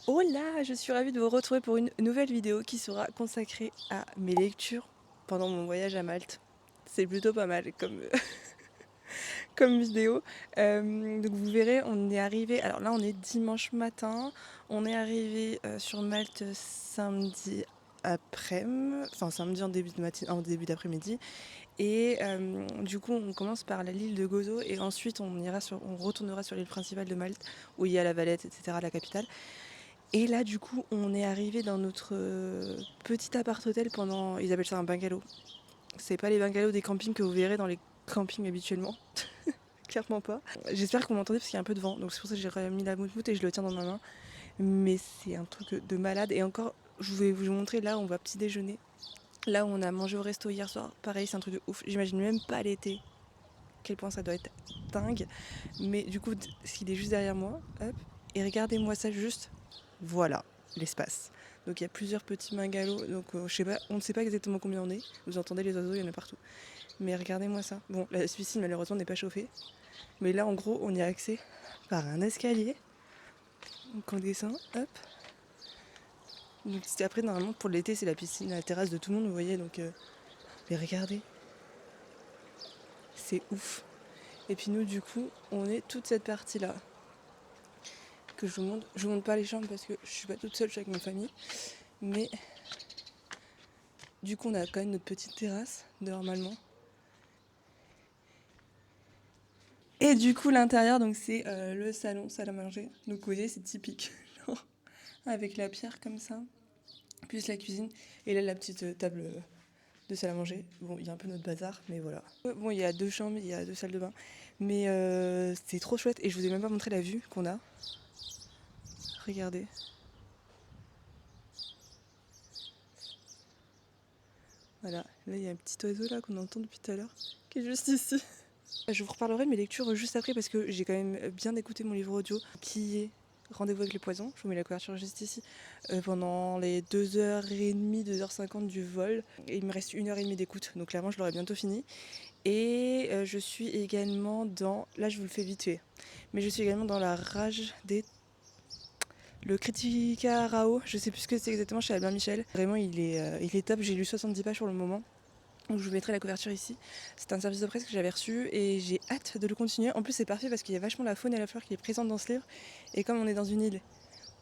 Hola, je suis ravie de vous retrouver pour une nouvelle vidéo qui sera consacrée à mes lectures pendant mon voyage à Malte. C'est plutôt pas mal comme, comme vidéo. Donc vous verrez, on est arrivé, alors là on est dimanche matin, on est arrivé sur Malte samedi après-midi, enfin samedi en début de matin, en début d'après-midi. Et du coup on commence par l'île de Gozo et ensuite on retournera sur l'île principale de Malte où il y a la Valette, etc., la capitale. Et là, du coup, on est arrivé dans notre petit appart-hôtel pendant. Ils appellent ça un bungalow. C'est pas les bungalows des campings que vous verrez dans les campings habituellement. Clairement pas. J'espère que vous m'entendez parce qu'il y a un peu de vent. Donc c'est pour ça que j'ai remis la moute et je le tiens dans ma main. Mais c'est un truc de malade. Et encore, je vais vous montrer là où on va petit déjeuner. Là où on a mangé au resto hier soir. Pareil, c'est un truc de ouf. J'imagine même pas l'été. Quel point ça doit être dingue. Mais du coup, il est juste derrière moi. Hop. Et regardez-moi ça juste. Voilà, l'espace. Donc il y a plusieurs petits bungalows, donc je sais pas, on ne sait pas exactement combien on est. Vous entendez les oiseaux, il y en a partout. Mais regardez-moi ça. Bon, la piscine malheureusement n'est pas chauffée. Mais là en gros on y a accès par un escalier. Donc on descend, hop. Donc après normalement pour l'été c'est la piscine, la terrasse de tout le monde, vous voyez. Donc mais regardez, c'est ouf. Et puis nous du coup on est toute cette partie là que je vous montre. Je vous montre pas les chambres parce que je suis pas toute seule, je suis avec ma famille. Mais du coup on a quand même notre petite terrasse normalement. Et du coup, l'intérieur, donc c'est le salon, salle à manger. Donc, vous voyez, c'est typique, genre, avec la pierre comme ça, plus la cuisine, et là, la petite table de salle à manger. Bon, il y a un peu notre bazar, mais voilà. Bon, il y a 2 chambres, il y a 2 salles de bain, mais c'est trop chouette, et je vous ai même pas montré la vue qu'on a. Regardez. Voilà, là, il y a un petit oiseau là qu'on entend depuis tout à l'heure, qui est juste ici. Je vous reparlerai de mes lectures juste après parce que j'ai quand même bien écouté mon livre audio qui est Rendez-vous avec les poisons. Je vous mets la couverture juste ici. Pendant les 2h30, 2h50 du vol. Et il me reste 1h30 d'écoute, donc clairement je l'aurai bientôt fini. Et je suis également dans. Là je vous le fais vite fait. Mais je suis également dans la rage des. Le Critica Rao, je sais plus ce que c'est exactement chez Albin Michel. Vraiment il est top, j'ai lu 70 pages pour le moment. Donc je vous mettrai la couverture ici. C'est un service de presse que j'avais reçu et j'ai hâte de le continuer. En plus c'est parfait parce qu'il y a vachement la faune et la flore qui est présente dans ce livre. Et comme on est dans une île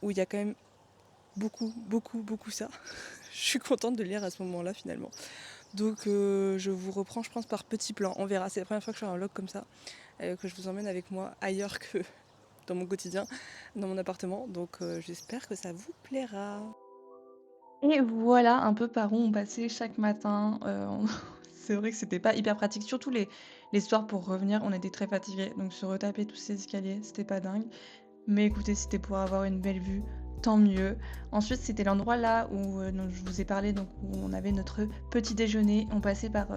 où il y a quand même beaucoup ça, je suis contente de le lire à ce moment-là finalement. Donc je vous reprends je pense par petits plans. On verra, c'est la première fois que je fais un vlog comme ça. Que je vous emmène avec moi ailleurs que dans mon quotidien, dans mon appartement. Donc j'espère que ça vous plaira. Et voilà un peu par où on passait chaque matin. On c'est vrai que c'était pas hyper pratique, surtout les soirs pour revenir, on était très fatigués, donc se retaper tous ces escaliers, c'était pas dingue. Mais écoutez, c'était pour avoir une belle vue, tant mieux. Ensuite, c'était l'endroit là où, dont je vous ai parlé, donc où on avait notre petit déjeuner. On passait par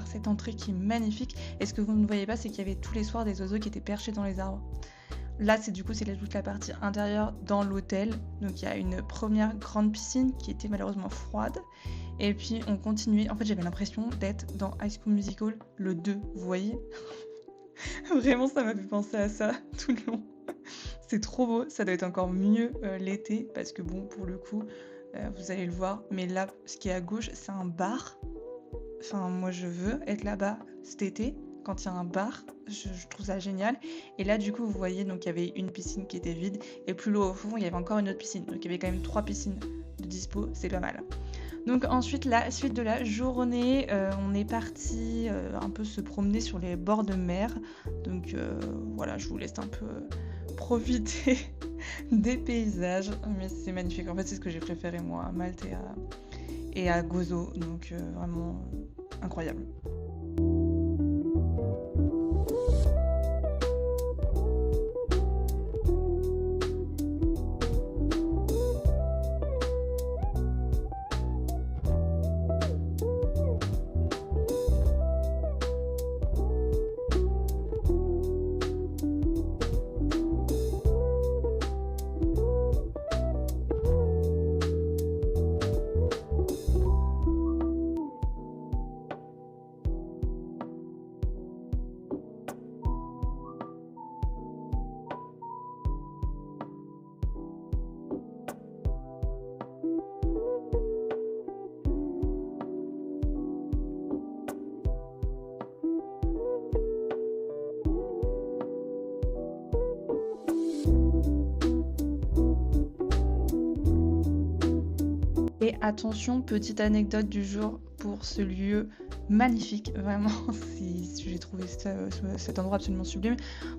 cette entrée qui est magnifique et ce que vous ne voyez pas, c'est qu'il y avait tous les soirs des oiseaux qui étaient perchés dans les arbres. Là, c'est toute la partie intérieure dans l'hôtel. Donc il y a une première grande piscine qui était malheureusement froide. Et puis on continuait. En fait, j'avais l'impression d'être dans High School Musical, le 2, vous voyez. Vraiment, ça m'a fait penser à ça tout le long. C'est trop beau. Ça doit être encore mieux l'été parce que bon, pour le coup, vous allez le voir. Mais là, ce qui est à gauche, c'est un bar. Enfin, moi, je veux être là-bas cet été, quand il y a un bar. Je trouve ça génial. Et là, du coup, vous voyez, donc il y avait une piscine qui était vide. Et plus loin au fond, il y avait encore une autre piscine. Donc il y avait quand même 3 piscines de dispo. C'est pas mal. Donc ensuite, la suite de la journée, on est parti un peu se promener sur les bords de mer. Donc voilà, je vous laisse un peu profiter des paysages. Mais c'est magnifique. En fait, c'est ce que j'ai préféré, moi, à Malte et à Gozo. Donc vraiment incroyable. attention, petite anecdote du jour pour ce lieu magnifique, vraiment, j'ai trouvé cet endroit absolument sublime.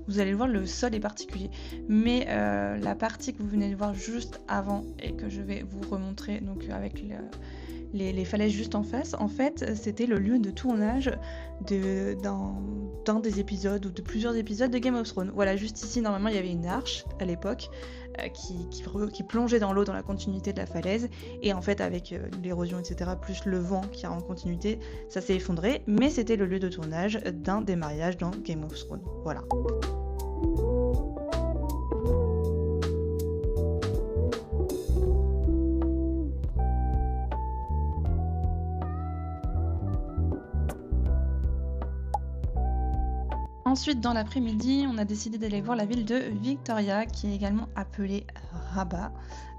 Vous allez le voir, le sol est particulier, mais la partie que vous venez de voir juste avant et que je vais vous remontrer, donc avec les falaises juste en face, en fait, c'était le lieu de tournage d'un des épisodes ou de plusieurs épisodes de Game of Thrones. Voilà, juste ici, normalement, il y avait une arche à l'époque qui plongeait dans l'eau dans la continuité de la falaise. Et en fait, avec l'érosion, etc., plus le vent qui a en continuité, ça s'est effondré. Mais c'était le lieu de tournage d'un des mariages dans Game of Thrones. Voilà. Ensuite, dans l'après-midi, on a décidé d'aller voir la ville de Victoria, qui est également appelée Rabat.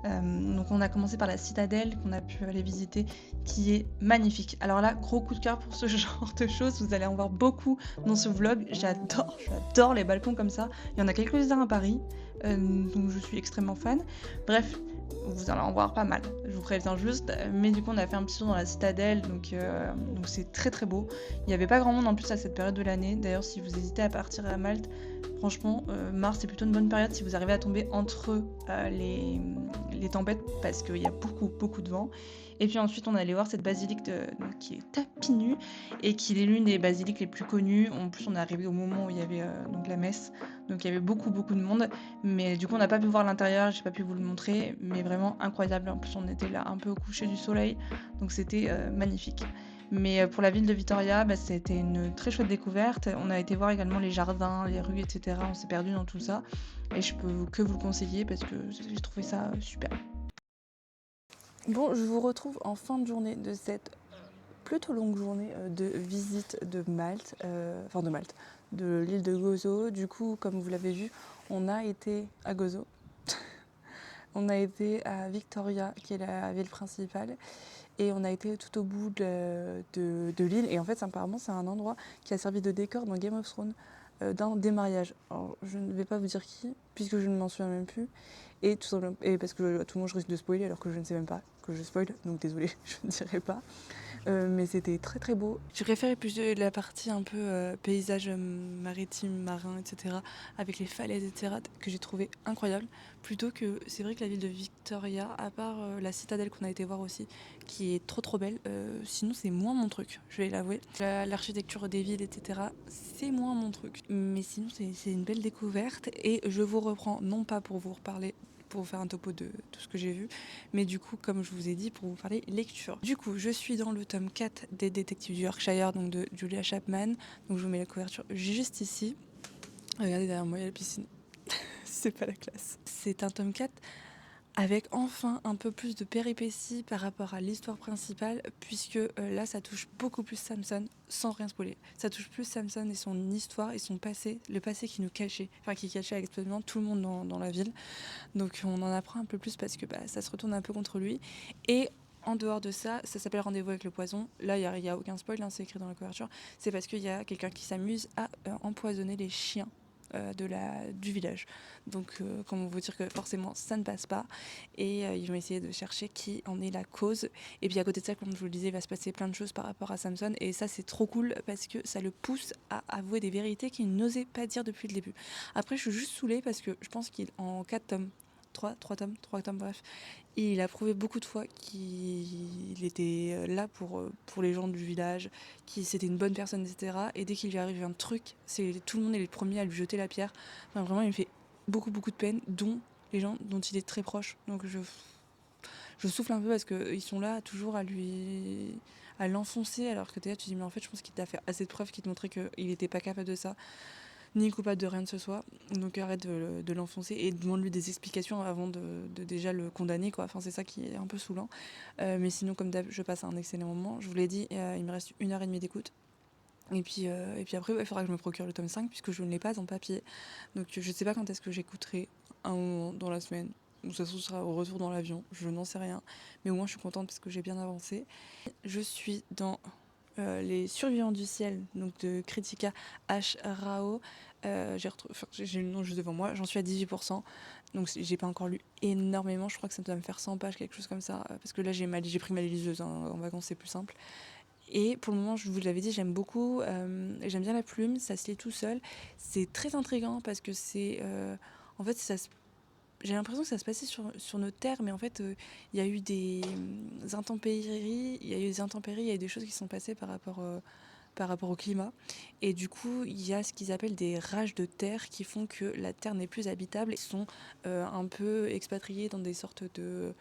Donc on a commencé par la citadelle qu'on a pu aller visiter, qui est magnifique. Alors là, gros coup de cœur pour ce genre de choses, vous allez en voir beaucoup dans ce vlog. J'adore les balcons comme ça. Il y en a quelques-uns à Paris, donc je suis extrêmement fan. Bref, vous allez en voir pas mal, je vous préviens juste. Mais du coup, on a fait un petit tour dans la citadelle, donc c'est très très beau. Il n'y avait pas grand monde en plus à cette période de l'année. D'ailleurs, si vous hésitez à partir à Malte, franchement, mars c'est plutôt une bonne période si vous arrivez à tomber entre les tempêtes parce qu'il y a beaucoup de vent. Et puis ensuite, on allait voir cette basilique donc, qui est tapis nue et qui est l'une des basiliques les plus connues. En plus, on est arrivé au moment où il y avait donc la messe, donc il y avait beaucoup de monde. Mais du coup, on n'a pas pu voir l'intérieur, j'ai pas pu vous le montrer, mais vraiment incroyable. En plus, on était là un peu au coucher du soleil, donc c'était magnifique. Mais pour la ville de Vitoria, bah, c'était une très chouette découverte. On a été voir également les jardins, les rues, etc. On s'est perdu dans tout ça. Et je peux que vous le conseiller parce que j'ai trouvé ça super. Bon, je vous retrouve en fin de journée de cette plutôt longue journée de visite de Malte, de l'île de Gozo. Du coup, comme vous l'avez vu, on a été à Gozo. On a été à Victoria, qui est la ville principale, et on a été tout au bout de l'île. Et en fait, apparemment, c'est un endroit qui a servi de décor dans Game of Thrones, d'un des mariages. Alors, je ne vais pas vous dire qui, puisque je ne m'en souviens même plus. Et tout simplement, et parce que tout le monde je risque de spoiler alors que je ne sais même pas que je spoil, donc désolé, je ne dirai pas. Mais c'était très très beau. Je préférais plus la partie un peu paysage maritime, marin, etc. avec les falaises, etc. que j'ai trouvé incroyable. Plutôt que, c'est vrai que la ville de Victoria, à part la citadelle qu'on a été voir aussi, qui est trop belle, sinon c'est moins mon truc, je vais l'avouer. L'architecture des villes, etc. c'est moins mon truc. Mais sinon c'est une belle découverte et je vous reprends, non pas pour vous reparler, pour vous faire un topo de tout ce que j'ai vu, mais du coup, comme je vous ai dit, pour vous parler lecture. Du coup, je suis dans le tome 4 des Détectives du Yorkshire, donc de Julia Chapman. Donc je vous mets la couverture juste ici. Regardez derrière moi, il y a la piscine. C'est pas la classe. C'est un tome 4 avec enfin un peu plus de péripéties par rapport à l'histoire principale, puisque là ça touche beaucoup plus Samson, sans rien spoiler. Ça touche plus Samson et son histoire et son passé, le passé qui nous cachait, enfin qui cachait absolument tout le monde dans la ville. Donc on en apprend un peu plus parce que ça se retourne un peu contre lui. Et en dehors de ça, ça s'appelle Rendez-vous avec le poison. Là, il n'y a aucun spoil, hein, c'est écrit dans la couverture. C'est parce qu'il y a quelqu'un qui s'amuse à empoisonner les chiens du village. Donc, comment vous dire que forcément, ça ne passe pas. Et ils vont essayer de chercher qui en est la cause. Et puis à côté de ça, comme je vous le disais, il va se passer plein de choses par rapport à Samson. Et ça, c'est trop cool parce que ça le pousse à avouer des vérités qu'il n'osait pas dire depuis le début. Après, je suis juste saoulée parce que je pense qu'en 4 tomes, 3 tomes, bref, il a prouvé beaucoup de fois qu'il était là pour les gens du village, qu'il c'était une bonne personne, etc. Et dès qu'il lui arrive un truc, tout le monde est les premiers à lui jeter la pierre. Enfin, vraiment, il me fait beaucoup de peine, dont les gens dont il est très proche. Donc je souffle un peu parce qu'ils sont là toujours à l'enfoncer, alors que t'es là, tu dis mais en fait je pense qu'il t'a fait assez de preuves qui te montraient qu'il n'était pas capable de ça, ni coupable de rien de ce soit. Donc arrête de l'enfoncer et demande-lui des explications avant de déjà le condamner, quoi. Enfin, c'est ça qui est un peu saoulant. Mais sinon, comme d'hab, je passe un excellent moment. Je vous l'ai dit, il me reste 1h30 d'écoute. Et puis après, il faudra que je me procure le tome 5 puisque je ne l'ai pas en papier. Donc je ne sais pas quand est-ce que j'écouterai un moment dans la semaine. Ou ça se sera au retour dans l'avion, je n'en sais rien. Mais au moins je suis contente parce que j'ai bien avancé. Je suis dans Les Survivants du ciel, donc de Kritika H. Rao. J'ai le nom juste devant moi, j'en suis à 18%, donc j'ai pas encore lu énormément, je crois que ça doit me faire 100 pages, quelque chose comme ça, parce que là j'ai pris ma liseuse, hein, en vacances c'est plus simple. Et pour le moment, je vous l'avais dit, j'aime beaucoup, j'aime bien la plume, ça se lit tout seul, c'est très intriguant parce que en fait, j'ai l'impression que ça se passait sur nos terres, mais en fait, il y a eu des intempéries, il y a eu des choses qui sont passées par rapport au climat. Et du coup, il y a ce qu'ils appellent des rages de terre qui font que la terre n'est plus habitable. Ils sont un peu expatriés dans des sortes de...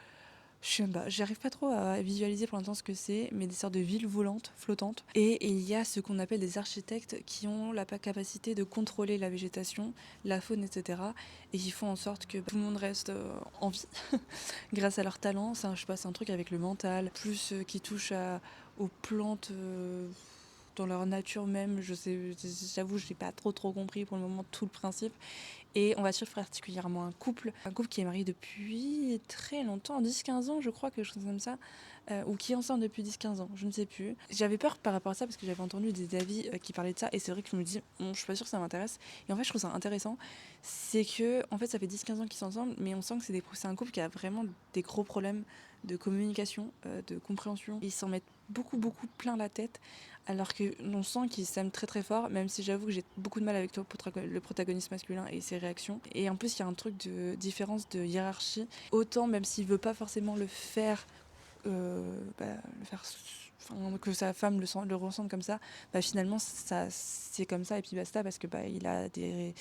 Je sais pas, j'arrive pas trop à visualiser pour l'instant ce que c'est, mais des sortes de villes volantes, flottantes. Et il y a ce qu'on appelle des architectes qui ont la capacité de contrôler la végétation, la faune, etc. Et qui font en sorte que tout le monde reste en vie grâce à leur talent. Je sais pas, c'est un truc avec le mental, plus qui touche aux plantes dans leur nature même. J'avoue, je n'ai pas trop compris pour le moment tout le principe. Et on va suivre particulièrement un couple qui est marié depuis très longtemps, 10-15 ans je crois, quelque chose comme ça, ou qui est ensemble depuis 10-15 ans, je ne sais plus. J'avais peur par rapport à ça parce que j'avais entendu des avis qui parlaient de ça, et c'est vrai que je me dis, je suis pas sûre que ça m'intéresse. Et en fait je trouve ça intéressant, c'est que en fait ça fait 10-15 ans qu'ils sont ensemble, mais on sent que c'est un couple qui a vraiment des gros problèmes de communication, de compréhension. Ils s'en mettent beaucoup plein la tête, alors qu'on sent qu'ils s'aiment très fort, même si j'avoue que j'ai beaucoup de mal avec le protagoniste masculin et ses réactions. Et en plus, il y a un truc de différence de hiérarchie. Autant, même s'il veut pas forcément le faire, que sa femme le ressente comme ça, finalement, c'est comme ça et puis basta, parce que il a des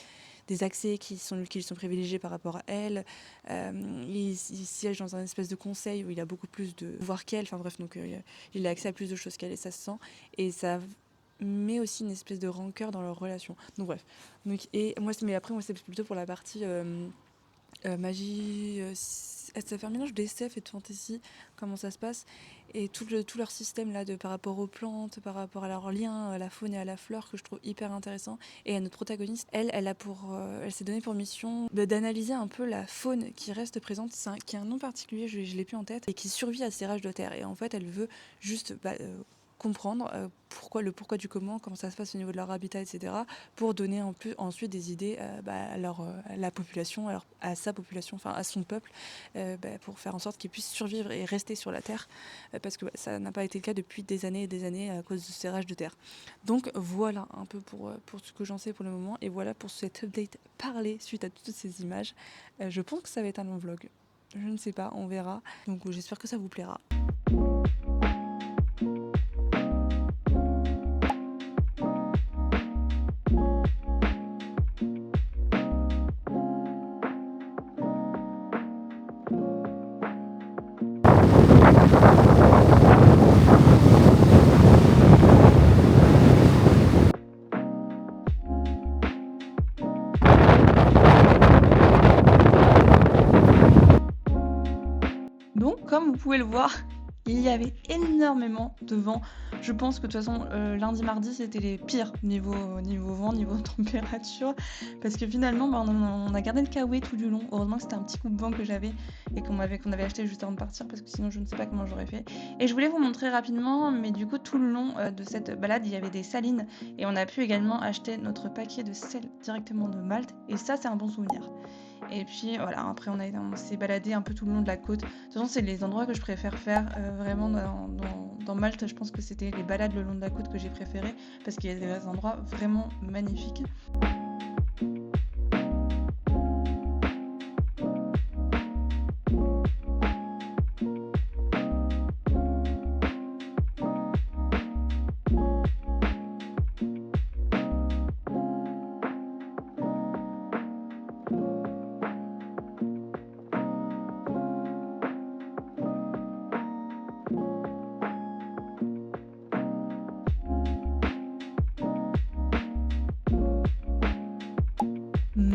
accès qui lui sont privilégiés par rapport à elle. Il siège dans un espèce de conseil où il a beaucoup plus de pouvoir qu'elle. Enfin bref, donc il a accès à plus de choses qu'elle, et ça se sent. Et ça met aussi une espèce de rancœur dans leur relation. Donc bref. Mais après, moi, c'est plutôt pour la partie magie. Ça fait un mélange d'SF et de fantasy, comment ça se passe, et tout leur système là par rapport aux plantes, par rapport à leur lien à la faune et à la flore, que je trouve hyper intéressant. Et à notre protagoniste, elle s'est donnée pour mission d'analyser un peu la faune qui reste présente, qui a un nom particulier, je l'ai plus en tête, et qui survit à ces rages de terre. Et en fait, elle veut juste comprendre pourquoi du comment ça se passe au niveau de leur habitat, etc., pour donner ensuite des idées à la population, à sa population, enfin à son peuple, pour faire en sorte qu'ils puissent survivre et rester sur la terre, parce que ça n'a pas été le cas depuis des années et des années à cause de ces rages de terre. Donc voilà un peu pour ce que j'en sais pour le moment, et voilà pour cet update parlé suite à toutes ces images. Je pense que ça va être un long vlog, je ne sais pas, on verra, donc j'espère que ça vous plaira. Donc, comme vous pouvez le voir, il y avait énormément de vent. Je pense que de toute façon, lundi, mardi, c'était les pires niveau vent, niveau température. Parce que finalement, on a gardé le kawaii tout du long. Heureusement que c'était un petit coup de vent que j'avais et qu'on avait acheté juste avant de partir, parce que sinon je ne sais pas comment j'aurais fait. Et je voulais vous montrer rapidement, mais du coup, tout le long de cette balade, il y avait des salines. Et on a pu également acheter notre paquet de sel directement de Malte. Et ça, c'est un bon souvenir. Et puis voilà, après on s'est baladé un peu tout le long de la côte. De toute façon, c'est les endroits que je préfère faire vraiment dans Malte. Je pense que c'était les balades le long de la côte que j'ai préféré, parce qu'il y a des endroits vraiment magnifiques.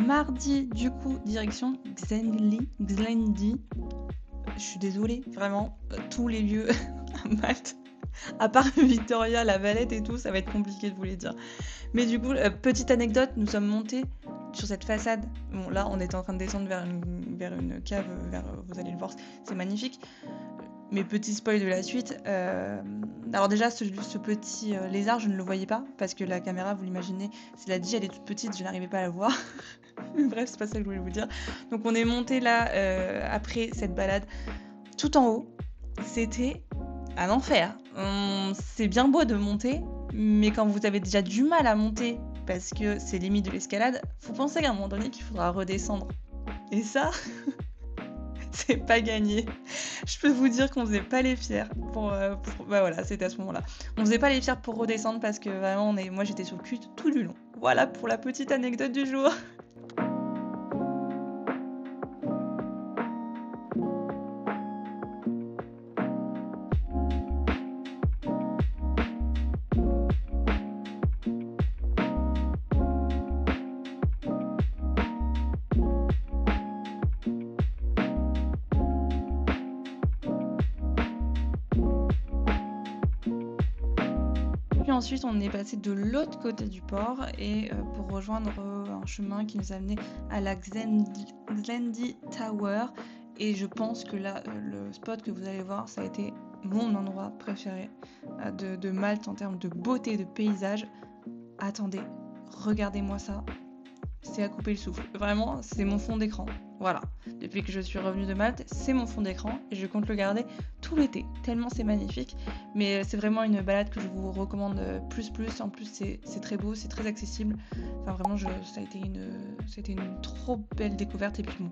Mardi, du coup, direction Xlendi. Je suis désolée, vraiment, tous les lieux à Malte, à part Victoria, la Valette et tout, ça va être compliqué de vous les dire. Mais du coup, petite anecdote, nous sommes montés sur cette façade. Bon, là, on était en train de descendre vers une cave, vous allez le voir, c'est magnifique. Mes petits spoils de la suite. Alors déjà, ce petit lézard, je ne le voyais pas parce que la caméra, vous l'imaginez, c'est la tige, elle est toute petite, je n'arrivais pas à la voir. Bref, c'est pas ça que je voulais vous dire. Donc on est monté là après cette balade tout en haut. C'était un enfer. C'est bien beau de monter, mais quand vous avez déjà du mal à monter parce que c'est limite de l'escalade, faut penser qu'à un moment donné qu'il faudra redescendre. Et ça, c'est pas gagné. Je peux vous dire qu'on faisait pas les fiers bah voilà, c'était à ce moment-là. On faisait pas les fiers pour redescendre parce que vraiment moi j'étais sur le cul tout du long. Voilà pour la petite anecdote du jour. Puis ensuite, on est passé de l'autre côté du port et pour rejoindre un chemin qui nous amenait à la Glendy Tower. Et je pense que là, le spot que vous allez voir, ça a été mon endroit préféré de Malte en termes de beauté, de paysage. Attendez, regardez-moi ça. C'est à couper le souffle. Vraiment, c'est mon fond d'écran. Voilà. Depuis que je suis revenue de Malte, c'est mon fond d'écran et je compte le garder tout l'été, tellement c'est magnifique. Mais c'est vraiment une balade que je vous recommande plus. En plus, c'est très beau, c'est très accessible. Enfin, vraiment, c'était une trop belle découverte. Et puis bon,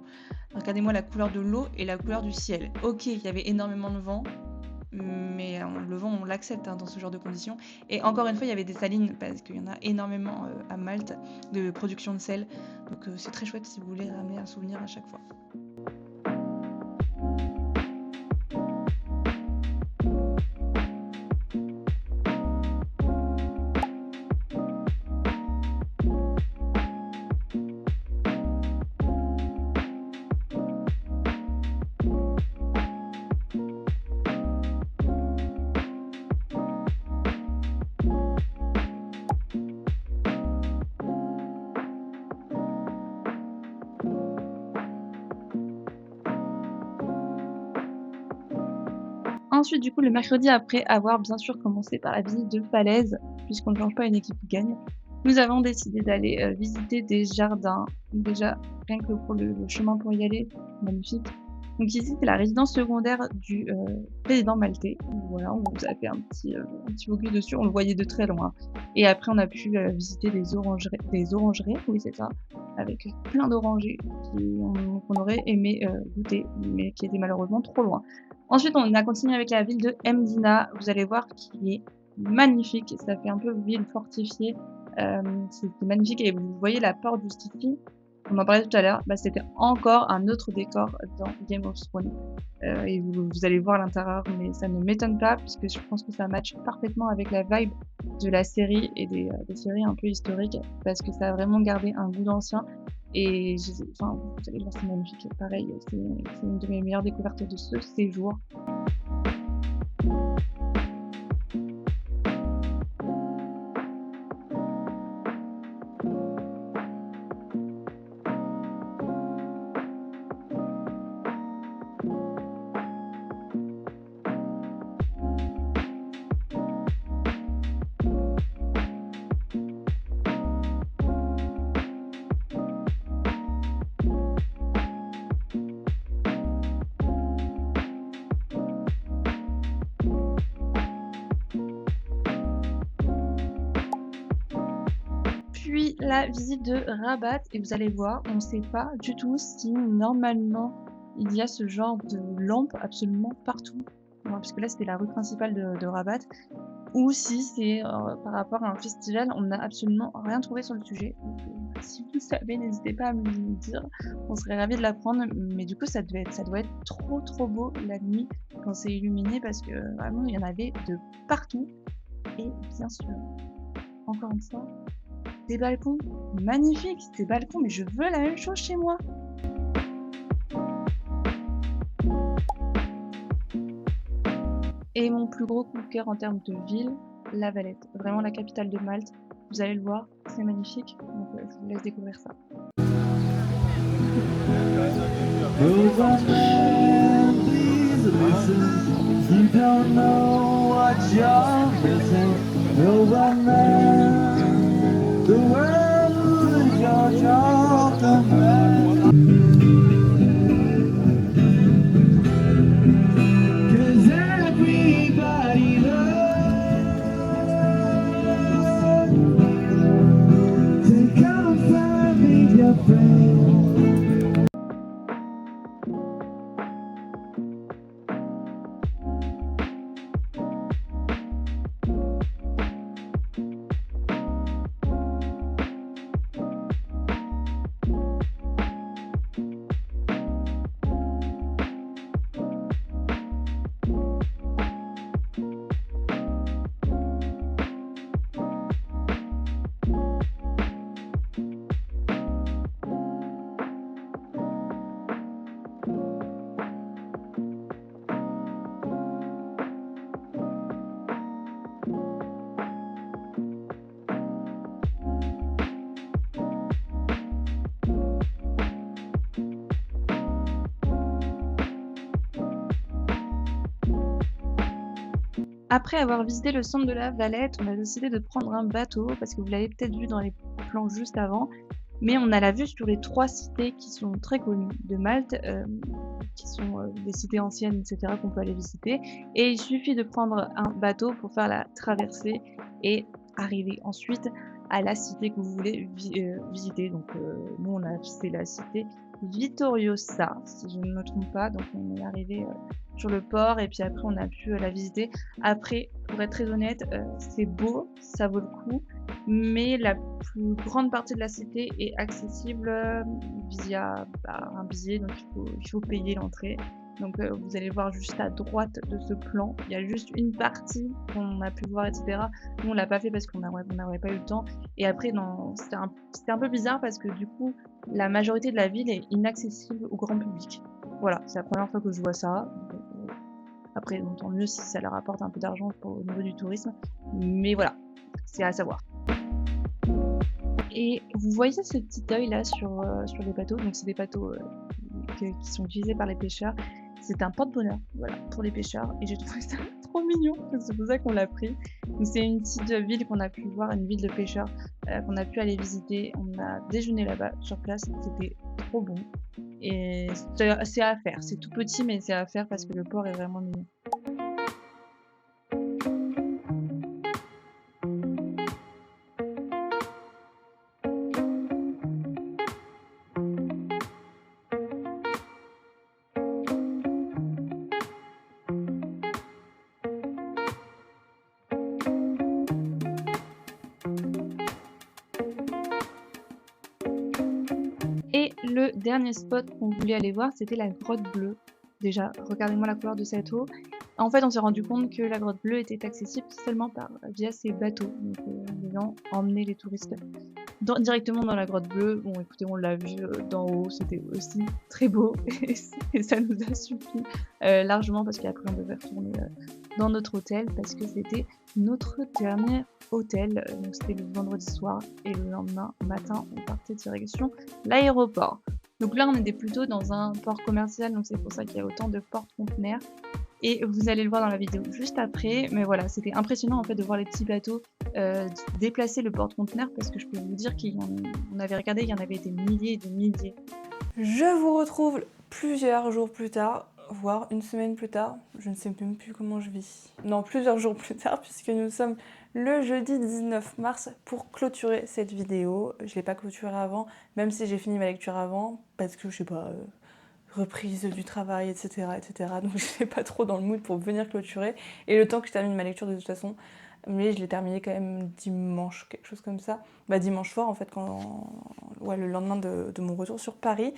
regardez-moi la couleur de l'eau et la couleur du ciel. Ok, il y avait énormément de vent, mais le vent, on l'accepte dans ce genre de conditions. Et encore une fois, il y avait des salines, parce qu'il y en a énormément à Malte, de production de sel. Donc c'est très chouette si vous voulez ramener un souvenir à chaque fois. Ensuite, du coup, le mercredi, après avoir bien sûr commencé par la visite de Falaise, puisqu'on ne change pas une équipe qui gagne, nous avons décidé d'aller visiter des jardins. Déjà, rien que pour le chemin pour y aller, magnifique. Donc ici, c'est la résidence secondaire du président maltais. Voilà, on vous a fait un petit focus dessus, on le voyait de très loin. Et après, on a pu visiter des orangeries, oui c'est ça, avec plein d'orangers qu'on aurait aimé goûter, mais qui étaient malheureusement trop loin. Ensuite, on a continué avec la ville de Mdina. Vous allez voir qui est magnifique. Ça fait un peu ville fortifiée. C'était magnifique. Et vous voyez la porte juste ici. On en parlait tout à l'heure. Bah, c'était encore un autre décor dans Game of Thrones. Et vous allez voir l'intérieur, mais ça ne m'étonne pas puisque je pense que ça match parfaitement avec la vibe de la série et des séries un peu historiques parce que ça a vraiment gardé un goût d'ancien. Et enfin, vous allez voir, c'est magnifique. Pareil, c'est une de mes meilleures découvertes de ce séjour. Puis la visite de Rabat, et vous allez voir, on ne sait pas du tout si normalement il y a ce genre de lampe absolument partout. Bon, parce que là c'était la rue principale de Rabat, ou si c'est par rapport à un festival, on n'a absolument rien trouvé sur le sujet. Donc, si vous savez, n'hésitez pas à me le dire, on serait ravis de l'apprendre. Mais du coup, ça doit être trop beau la nuit quand c'est illuminé parce que vraiment il y en avait de partout. Et bien sûr, encore une fois, des balcons magnifiques, des balcons, mais je veux la même chose chez moi. Et mon plus gros coup de cœur en termes de ville, La Valette, vraiment la capitale de Malte. Vous allez le voir, c'est magnifique, donc je vous laisse découvrir ça. Please listen, you don't know what you're missing. No one man, the world is your job to man. 'Cause everybody loves to come find your friend. Après avoir visité le centre de la Valette, on a décidé de prendre un bateau parce que vous l'avez peut-être vu dans les plans juste avant, mais on a la vue sur les 3 cités qui sont très connues de Malte, qui sont, des cités anciennes et cetera qu'on peut aller visiter et il suffit de prendre un bateau pour faire la traversée et arriver ensuite à la cité que vous voulez visiter. Donc, nous on a c'est la cité Vittoriosa, si je ne me trompe pas, donc on est arrivé sur le port et puis après on a pu, la visiter. Après, pour être très honnête, c'est beau, ça vaut le coup, mais la plus grande partie de la cité est accessible, via, un billet, donc il faut payer l'entrée. Donc, vous allez voir juste à droite de ce plan, il y a juste une partie qu'on a pu voir et cetera. Nous on l'a pas fait parce qu'on n'aurait pas eu le temps et après c'était un peu bizarre parce que du coup, la majorité de la ville est inaccessible au grand public. Voilà, c'est la première fois que je vois ça. Donc, après, bon, tant mieux si ça leur apporte un peu d'argent au niveau du tourisme. Mais voilà, c'est à savoir. Et vous voyez ce petit œil là sur les bateaux. Donc c'est des bateaux qui sont utilisés par les pêcheurs. C'est un porte-bonheur, voilà, pour les pêcheurs. Et j'ai trouvé ça trop mignon. C'est pour ça qu'on l'a pris. Donc c'est une petite ville qu'on a pu voir, une ville de pêcheurs qu'on a pu aller visiter. On a déjeuné là-bas sur place. C'était trop bon. Et c'est à faire. C'est tout petit, mais c'est à faire parce que le port est vraiment mignon. Et le dernier spot qu'on voulait aller voir, c'était la grotte bleue. Déjà, regardez-moi la couleur de cette eau. En fait, on s'est rendu compte que la grotte bleue était accessible seulement via ces bateaux. Donc, les gens emmenaient les touristes directement dans la grotte bleue. Bon, écoutez, on l'a vu d'en haut, c'était aussi très beau et ça nous a suffi largement parce qu'après on devait retourner dans notre hôtel parce que c'était notre dernier hôtel. Donc c'était le vendredi soir et le lendemain matin, on partait direction l'aéroport. Donc là, on était plutôt dans un port commercial, donc c'est pour ça qu'il y a autant de porte-conteneurs. Et vous allez le voir dans la vidéo juste après, mais voilà, c'était impressionnant en fait de voir les petits bateaux déplacer le porte-conteneurs parce que je peux vous dire qu'on avait regardé, il y en avait des milliers et des milliers. Je vous retrouve plusieurs jours plus tard, voire une semaine plus tard. Je ne sais même plus comment je vis. Non, plusieurs jours plus tard, puisque nous sommes le jeudi 19 mars pour clôturer cette vidéo. Je ne l'ai pas clôturée avant, même si j'ai fini ma lecture avant, parce que je sais pas, reprise du travail, etc., etc. Donc je n'étais pas trop dans le mood pour venir clôturer. Et le temps que je termine ma lecture de toute façon, mais je l'ai terminé quand même dimanche, quelque chose comme ça. Bah dimanche soir en fait, le lendemain de mon retour sur Paris.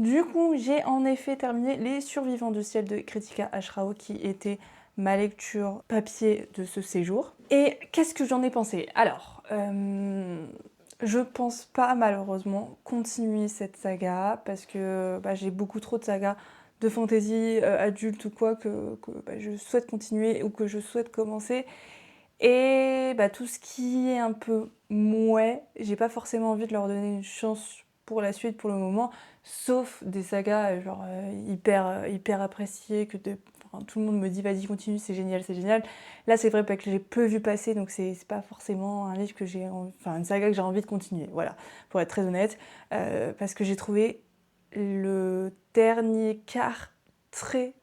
Du coup, j'ai en effet terminé Les Survivants du ciel de Kritika Ashrao, qui était ma lecture papier de ce séjour. Et qu'est-ce que j'en ai pensé? Alors, je pense pas malheureusement continuer cette saga parce que j'ai beaucoup trop de sagas de fantasy adulte ou quoi que je souhaite continuer ou que je souhaite commencer. Et bah, tout ce qui est un peu mouais, j'ai pas forcément envie de leur donner une chance pour la suite, pour le moment, sauf des sagas genre hyper appréciées, enfin, tout le monde me dit vas-y continue, c'est génial, c'est génial. Là c'est vrai que j'ai peu vu passer, donc c'est pas forcément un livre enfin une saga que j'ai envie de continuer, voilà, pour être très honnête, parce que j'ai trouvé le dernier quart très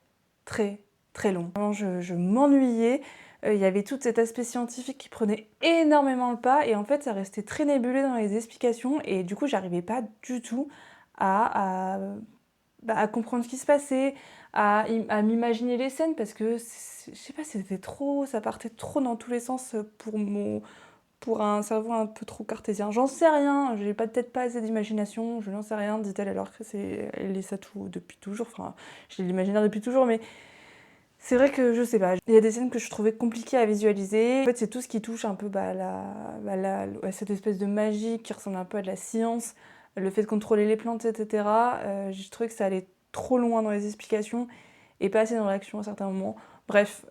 très très long. Vraiment, je m'ennuyais. Il y avait tout cet aspect scientifique qui prenait énormément le pas et en fait ça restait très nébuleux dans les explications et du coup j'arrivais pas du tout à, à comprendre ce qui se passait, à m'imaginer les scènes parce que je sais pas, c'était trop, ça partait trop dans tous les sens pour un cerveau un peu trop cartésien. J'en sais rien, j'ai peut-être pas assez d'imagination, je n'en sais rien, dit-elle alors que elle est ça tout depuis toujours, enfin j'ai l'imaginaire depuis toujours, mais c'est vrai que je sais pas, il y a des scènes que je trouvais compliquées à visualiser. En fait, c'est tout ce qui touche un peu à cette espèce de magie qui ressemble un peu à de la science, le fait de contrôler les plantes, etc. J'ai trouvé que ça allait trop loin dans les explications et pas assez dans l'action à certains moments. Bref,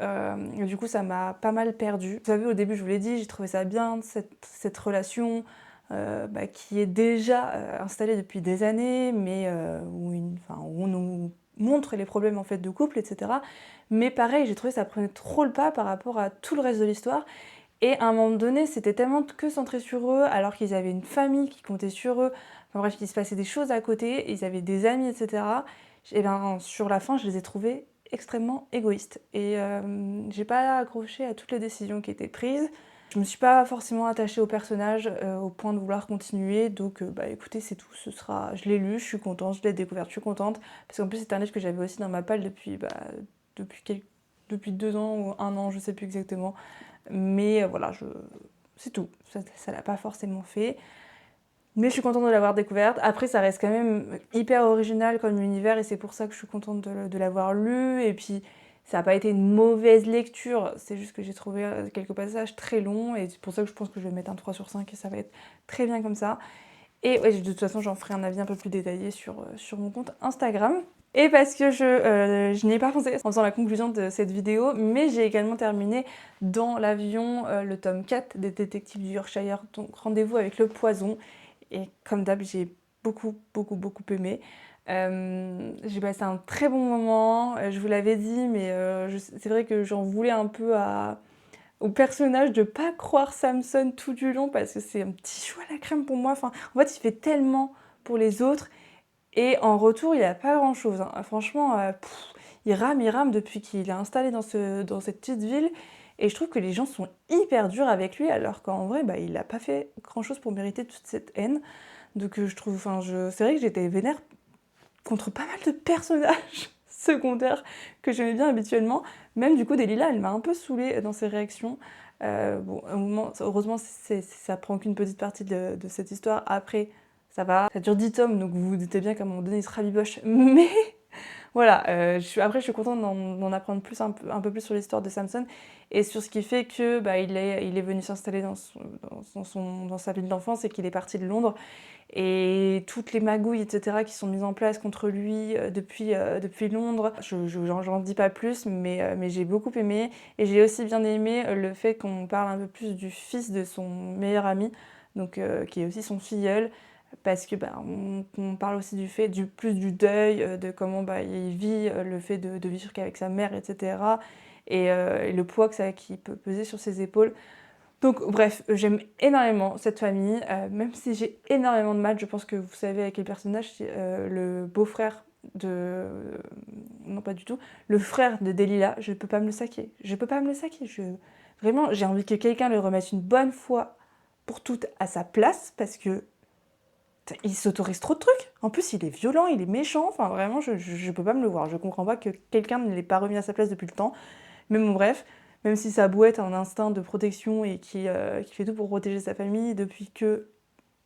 du coup, ça m'a pas mal perdue. Vous savez, au début, je vous l'ai dit, j'ai trouvé ça bien, cette relation qui est déjà installée depuis des années, mais où on nous montre les problèmes en fait, de couple, etc. Mais pareil, j'ai trouvé que ça prenait trop le pas par rapport à tout le reste de l'histoire. Et à un moment donné, c'était tellement que centré sur eux, alors qu'ils avaient une famille qui comptait sur eux. Enfin bref, il se passait des choses à côté, ils avaient des amis, etc. Et bien, sur la fin, je les ai trouvés extrêmement égoïstes. Et j'ai pas accroché à toutes les décisions qui étaient prises. Je me suis pas forcément attachée au personnage au point de vouloir continuer, donc bah écoutez, c'est tout. Je l'ai lu, je suis contente, je l'ai découverte, je suis contente. Parce qu'en plus, c'est un livre que j'avais aussi dans ma palle depuis 2 ans ou 1 an, je sais plus exactement. Mais voilà, c'est tout. Ça l'a pas forcément fait. Mais je suis contente de l'avoir découverte. Après, ça reste quand même hyper original comme univers et c'est pour ça que je suis contente de l'avoir lu. Et puis, ça n'a pas été une mauvaise lecture. C'est juste que j'ai trouvé quelques passages très longs et c'est pour ça que je pense que je vais mettre un 3 sur 5 et ça va être très bien comme ça. Et ouais, de toute façon, j'en ferai un avis un peu plus détaillé sur mon compte Instagram. Et parce que je n'y ai pas pensé en faisant la conclusion de cette vidéo, mais j'ai également terminé dans l'avion le tome 4 des Détectives du Yorkshire, donc Rendez-vous avec le poison. Et comme d'hab, j'ai beaucoup aimé. J'ai passé un très bon moment, je vous l'avais dit, mais c'est vrai que j'en voulais un peu au personnage de pas croire Samson tout du long parce que c'est un petit chou à la crème pour moi. Enfin, en fait, il fait tellement pour les autres et en retour, il a pas grand chose. Hein. Franchement, il rame depuis qu'il est installé dans cette petite ville. Et je trouve que les gens sont hyper durs avec lui, alors qu'en vrai, bah, il a pas fait grand chose pour mériter toute cette haine. Donc je trouve, c'est vrai que j'étais vénère contre pas mal de personnages secondaires que j'aimais bien habituellement. Même du coup, Delilah, elle m'a un peu saoulée dans ses réactions. Bon, à un moment, heureusement, ça prend qu'une petite partie de cette histoire. Après, ça va. Ça dure 10 tomes, donc vous vous doutez bien qu'à un moment donné, il se rabiboche. Mais voilà, après je suis contente d'en apprendre un peu plus sur l'histoire de Samson et sur ce qui fait que bah, il est venu s'installer dans sa ville d'enfance et qu'il est parti de Londres. Et toutes les magouilles, etc., qui sont mises en place contre lui depuis Londres, j'en dis pas plus, mais j'ai beaucoup aimé. Et j'ai aussi bien aimé le fait qu'on parle un peu plus du fils de son meilleur ami, donc, qui est aussi son filleul. Parce que on parle aussi plus du deuil, de comment il vit le fait de vivre qu'avec sa mère, etc. Et le poids qui peut peser sur ses épaules. Donc bref, j'aime énormément cette famille, même si j'ai énormément de mal, je pense que vous savez avec quel personnage, c'est le beau-frère non pas du tout, le frère de Delilah, je peux pas me le saquer. Vraiment, j'ai envie que quelqu'un le remette une bonne fois pour toutes à sa place, parce que il s'autorise trop de trucs. En plus, il est violent, il est méchant. Enfin, vraiment, je peux pas me le voir. Je comprends pas que quelqu'un ne l'ait pas remis à sa place depuis le temps. Mais bon, bref, même si ça a beau être un instinct de protection et qui fait tout pour protéger sa famille depuis que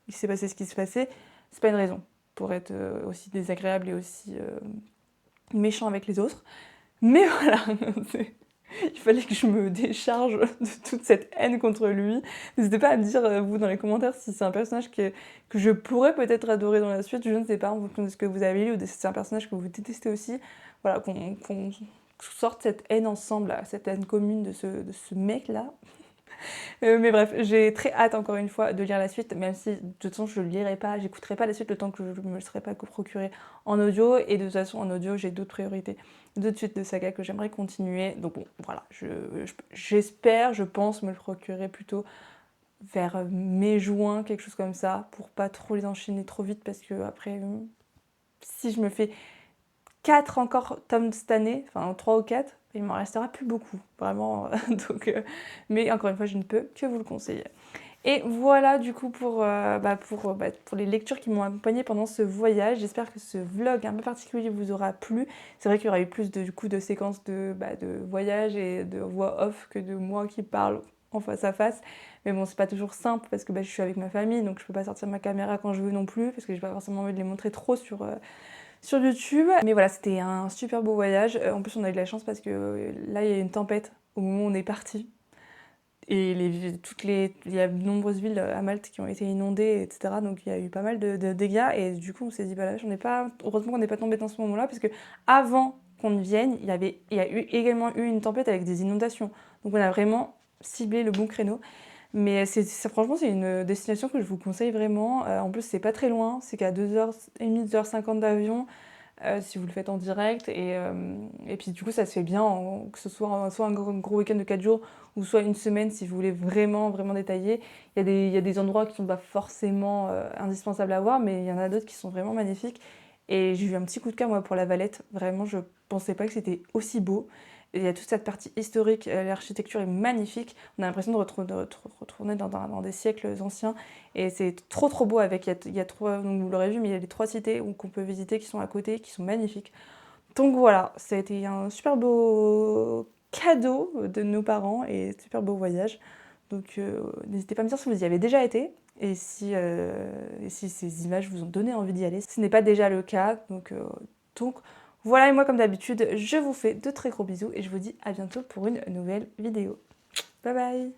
il s'est passé ce qui s'est passé, c'est pas une raison pour être aussi désagréable et aussi méchant avec les autres. Mais voilà, il fallait que je me décharge de toute cette haine contre lui. N'hésitez pas à me dire, vous, dans les commentaires, si c'est un personnage que je pourrais peut-être adorer dans la suite. Je ne sais pas, en fonction de ce que vous avez lu, ou si c'est un personnage que vous détestez aussi. Voilà, qu'on sorte cette haine ensemble, là, cette haine commune de ce mec-là. Mais bref, j'ai très hâte encore une fois de lire la suite, même si de toute façon je ne lirai pas, j'écouterai pas la suite le temps que je ne me le serai pas procuré en audio. Et de toute façon en audio j'ai d'autres priorités, d'autres suites de saga que j'aimerais continuer. Donc bon voilà, j'espère, je pense me le procurer plutôt vers mai-juin, quelque chose comme ça, pour pas trop les enchaîner trop vite parce que après, si je me fais 4 encore tomes cette année, enfin 3 ou 4, il m'en restera plus beaucoup, vraiment. Donc, mais encore une fois, je ne peux que vous le conseiller. Et voilà du coup pour les lectures qui m'ont accompagnée pendant ce voyage. J'espère que ce vlog un peu particulier vous aura plu. C'est vrai qu'il y aura eu plus de séquences de voyage et de voix off que de moi qui parle en face à face. Mais bon, c'est pas toujours simple parce que je suis avec ma famille, donc je peux pas sortir ma caméra quand je veux non plus, parce que j'ai pas forcément envie de les montrer trop sur YouTube. Mais voilà, c'était un super beau voyage. En plus, on a eu de la chance parce que là, il y a eu une tempête au moment où on est parti. Et il y a de nombreuses villes à Malte qui ont été inondées, etc. Donc il y a eu pas mal de dégâts. Et du coup, on s'est dit, bah là, heureusement qu'on n'est pas tombé dans ce moment-là, parce que avant qu'on ne vienne, il y a également eu une tempête avec des inondations. Donc on a vraiment ciblé le bon créneau. Mais franchement, c'est une destination que je vous conseille vraiment. En plus, c'est pas très loin, c'est qu'à 2h30, 2h50 d'avion. Si vous le faites en direct. Et puis du coup, ça se fait bien, que ce soit soit un gros week-end de 4 jours ou soit une semaine si vous voulez vraiment, vraiment détailler. Il y a des endroits qui ne sont pas forcément indispensables à voir, mais il y en a d'autres qui sont vraiment magnifiques. Et j'ai eu un petit coup de cœur, moi, pour la Valette. Vraiment, je pensais pas que c'était aussi beau. Et il y a toute cette partie historique, l'architecture est magnifique. On a l'impression de retourner dans des siècles anciens. Et c'est trop trop beau avec, il y a trois, donc vous l'aurez vu, mais il y a les 3 cités qu'on peut visiter qui sont à côté, qui sont magnifiques. Donc voilà, ça a été un super beau cadeau de nos parents et super beau voyage. Donc n'hésitez pas à me dire si vous y avez déjà été et si ces images vous ont donné envie d'y aller. Ce n'est pas déjà le cas, donc voilà, et moi comme d'habitude, je vous fais de très gros bisous et je vous dis à bientôt pour une nouvelle vidéo. Bye bye!